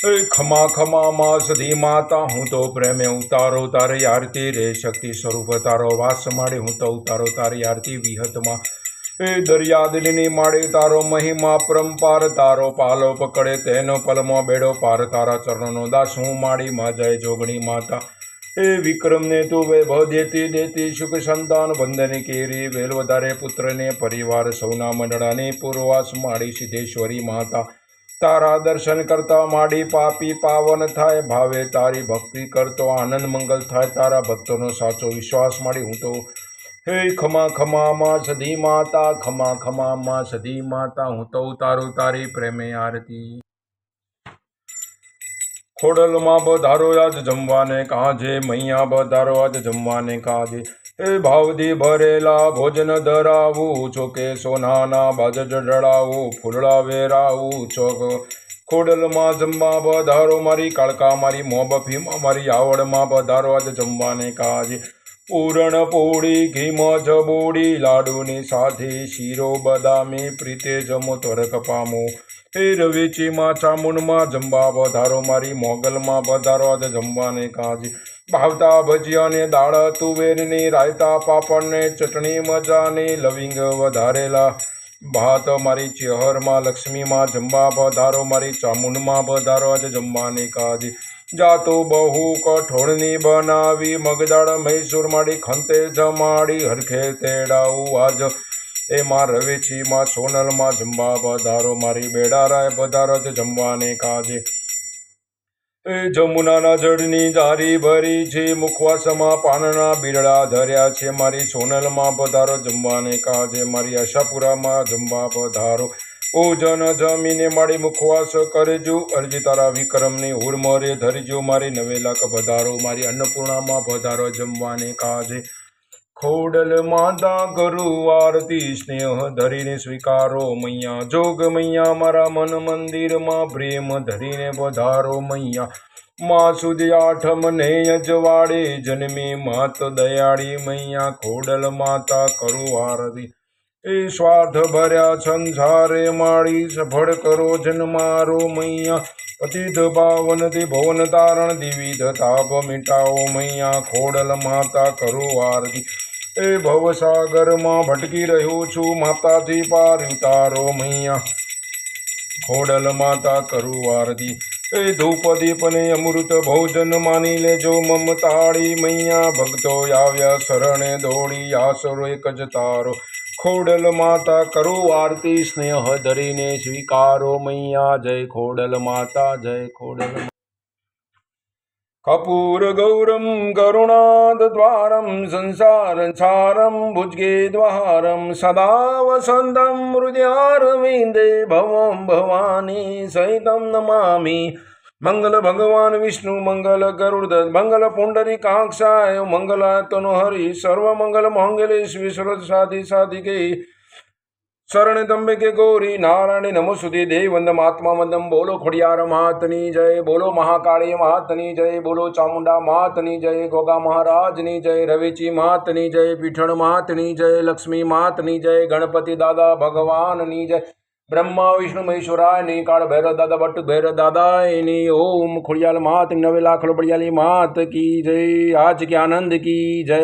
ખમા ખમા માં સધી માતા હું તો પ્રેમે ઉતારો તારી આરતી રે શક્તિ સ્વરૂપ તારો વાસ માડી હું તો ઉતારો તારી આરતી વિહતમાં દરિયા દિલની માડી તારો મહિમા પરંપાર તારો પાલો પકડે તેનો પલમાં બેડો પાર તારા ચરણનો દાસ હું માડી માં જય જોગણી માતા વિક્રમને તું વૈભવ દેતી દેતી સુખ સંતાન બંધન કેરી વેલ વધારે પુત્રને પરિવાર સૌના મંડળાને પૂર્વાસ માડી સિદ્ધેશ્વરી માતા તારા દર્શન કરતા માડી પાપી પાવન થાય ભાવે તારી ભક્તિ કરતો આનંદ મંગલ થાય તારા ભક્તોનો સાચો વિશ્વાસ માડી હું તો હે ખમા ખમા માં સધી માતા ખમા ખમા માં સધી માતા હું તો ઉતારું તારી પ્રેમે આરતી ખોડલમાં બધારો આજ જમવાને કાજે મૈયા બધારો આજ જમવાને કાજે ભાવથી ભરેલા ભોજન ધરાવું ચોકે સોનાના બાજ જડાવું ફૂલડા વેરાવું ચોક ખોડલમાં જમવા બધારો મારી કાળકા મારી મોબફીમાં મારી આવડમાં બધારો આજ જમવાને કાજે પૂરણ પોળી ઘીમાં જબોડી લાડુની સાથે શીરો બદામી પ્રીતે જમો ત્વરક પામો રવેચીમાં ચામુંડમાં જમવા બધારો મારી મોગલમાં બધારો આજ જમવાને કાજે ભાવતા ભજીયાને દાળ તુવેરની રાયતા પાપડને ચટણી મજાની લવિંગ વધારેલા ભાત મારી ચેહરમાં લક્ષ્મીમાં જમવા પધારો મારી ચામુંડમાં પધારો આજ જમવાને કાજે જાતો બહુ કઠોળની બનાવી મગદાળ મૈસૂર માડી ખંતે જમાડી હરખે તેડાવું આજ એમાં રવેચીમાં સોનલમાં જમવા પધારો મારી બેડારાય પધારો આજ જમવાને કાજે જમુનાના જળની જારી ભરી છે મુખવાસમાં પાનના બીડડા ધર્યા છે મારી સોનલમાં પધારો જમવાને કાજે મારી આશાપુરામાં જમવા પધારો ભોજન જમીને મારી મુખવાસ કરજો અરજી તારા વિક્રમની હુરમરે ધરજો મારી નવેલાક પધારો મારી અન્નપૂર્ણામાં પધારો જમવાને કાજે ખોડલ માતા કરું આરતી સ્નેહ ધરીને સ્વીકારો મૈયા જોગ મૈયા મારા મન મંદિરમાં પ્રેમ ધરીને પધારો મૈયા માં સુધી આઠમ ને અજવાડે જન્મી માત દયાળી મૈયા ખોડલ માતા કરું આરતી સ્વાર્થ ભર્યા સંસારે માળી સફળ કરો જન્મારો મૈયા પતિત પાવનથી ભવન તારણ દિવિધ તાપ મિટાવો મૈયા ખોડલ માતા કરું આરતી ભવસાગરમાં ભટકી રહ્યો છું માતાજી પાર ઉતારો મૈયા ખોડલ માતા કરું આરતી ધૂપ દીપને અમૃત ભોજન માની લેજો મમતાળી મૈયા ભક્તો આવ્યા શરણે દોડી આસરો એક જ તારો ખોડલ માતા કરું આરતી સ્નેહ ધરીને સ્વીકારો મૈયા જય ખોડલ માતા જય ખોડલ કપૂર ગૌરમ કરુણાદ દ્વારમ સંસાર સારમ ભુજગે દ્વારમ સદા વસંતમ હૃદયારવિંદે ભવમ ભવાની સહિતમ નમામી મંગલ ભગવાન વિષ્ણુ મંગલ ગરુડ મંગલ પુંડરીકાક્ષાય મંગલાતનો હરિ સર્વ મંગલ મંગલે વિશ્વરત સાધિ સાધિકે શરણ ત્રંબકે ગૌરી નારાયણી નમોસ્તુતે દેવવંદ મહાત્મા વંદમ બોલો ખોડિયાર માતની જય બોલો મહાકાળી માતની જય બોલો ચામુંડા માતની જય ગોગા મહારાજની જય રવેચી માતની જય પીઠણ માતની જય લક્ષ્મી માતની જય ગણપતિ દાદા ભગવાનની જય બ્રહ્મા વિષ્ણુ મહેશ્વરાયની કાળ ભૈરવ દાદા બટ ભૈરવ દાદાની ઓમ ખોડિયાર માત નવે લાખ બળિયાલી માત કી જય આજ કે આનંદ કી જય।